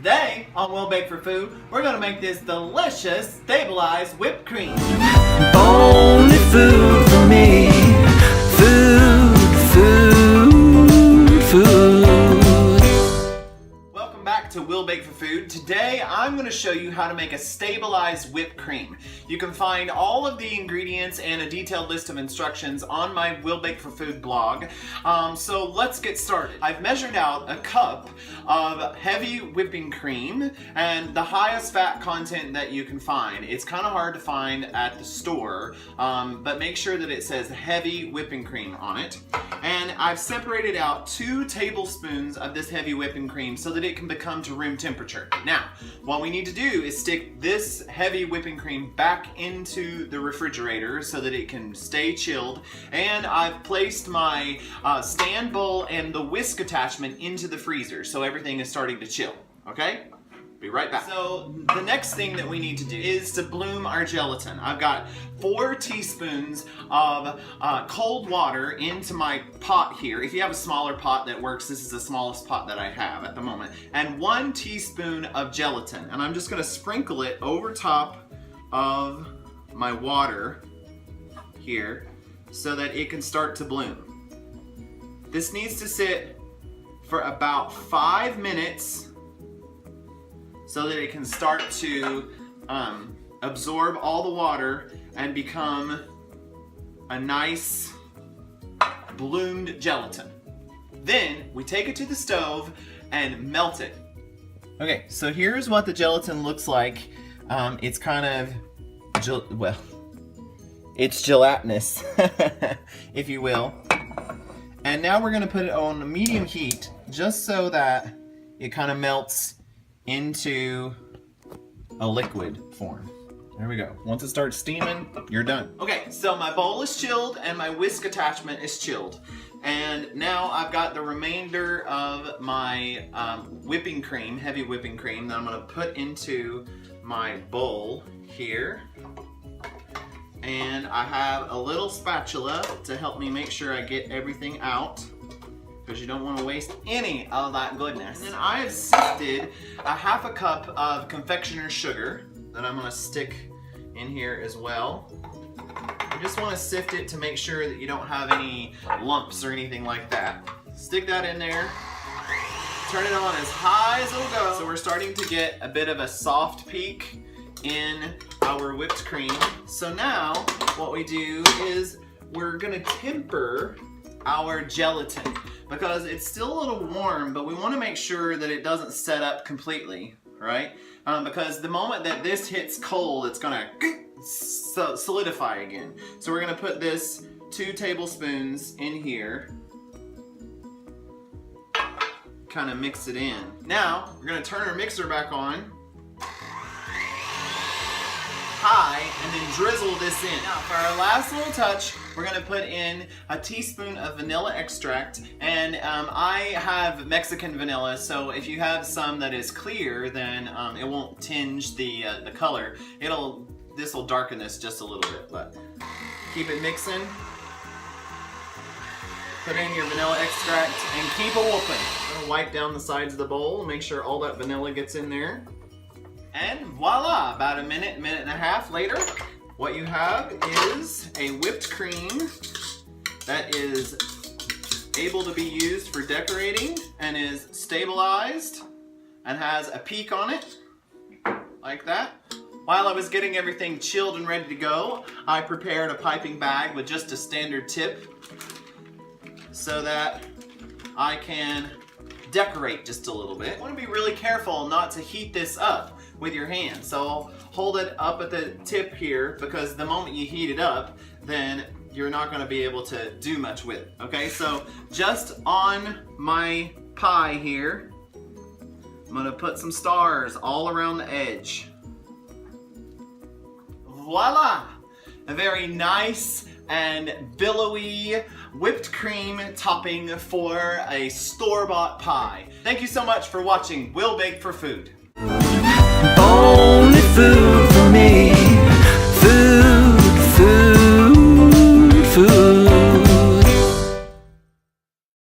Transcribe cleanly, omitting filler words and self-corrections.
Today on Will Bake for Food, we're going to make this delicious stabilized whipped cream. Only food for me. Food. Welcome back to Will Bake for Food. Today I'm going to show you how to make a stabilized whipped cream. You can find all of the ingredients and a detailed list of instructions on my Will Bake for Food blog. So let's get started. I've measured out a cup of heavy whipping cream and the highest fat content that you can find. It's kind of hard to find at the store, but make sure that it says heavy whipping cream on it. And I've separated out 2 tablespoons of this heavy whipping cream so that it can become to room temperature. Now, what we need to do is stick this heavy whipping cream back into the refrigerator so that it can stay chilled. And I've placed my stand bowl and the whisk attachment into the freezer so everything is starting to chill. Okay? Be right back. So the next thing that we need to do is to bloom our gelatin. I've got 4 teaspoons of cold water into my pot here. If you have a smaller pot that works, this is the smallest pot that I have at the moment. And 1 teaspoon of gelatin. And I'm just gonna sprinkle it over top of my water here so that it can start to bloom. This needs to sit for about 5 minutes so that it can start to absorb all the water and become a nice bloomed gelatin. Then we take it to the stove and melt it. Okay, so here's what the gelatin looks like. It's kind of, it's gelatinous, if you will. And now we're gonna put it on medium heat just so that it kind of melts into a liquid form. There we go. Once it starts steaming, you're done. Okay, so my bowl is chilled and my whisk attachment is chilled. And now I've got the remainder of my whipping cream, heavy whipping cream, that I'm gonna put into my bowl here. And I have a little spatula to help me make sure I get everything out, because you don't want to waste any of that goodness. And then I have sifted a 1/2 cup of confectioner sugar that I'm going to stick in here as well. You just want to sift it to make sure that you don't have any lumps or anything like that. Stick that in there. Turn it on as high as it'll go. So we're starting to get a bit of a soft peak in our whipped cream. So now what we do is we're going to temper our gelatin, because it's still a little warm, but we want to make sure that it doesn't set up completely, right? Because the moment that this hits cold, it's gonna solidify again. So we're gonna put this 2 tablespoons in here, kind of mix it in. Now, we're gonna turn our mixer back on high and then drizzle this in. Now for our last little touch, we're gonna put in a teaspoon of vanilla extract, and I have Mexican vanilla, so if you have some that is clear, then it won't tinge the color. This will darken this just a little bit, but keep it mixing. Put in your vanilla extract and keep a whooping. I'm gonna wipe down the sides of the bowl and make sure all that vanilla gets in there. And voila, about a minute and a half later, what you have is a whipped cream that is able to be used for decorating and is stabilized and has a peak on it, like that. While I was getting everything chilled and ready to go, I prepared a piping bag with just a standard tip so that I can decorate just a little bit. You want to be really careful not to heat this up with your hand. So hold it up at the tip here, because the moment you heat it up, then you're not going to be able to do much with it. Okay, so just on my pie here, I'm going to put some stars all around the edge. Voila! A very nice and billowy whipped cream topping for a store-bought pie. Thank you so much for watching Will Bake for Food.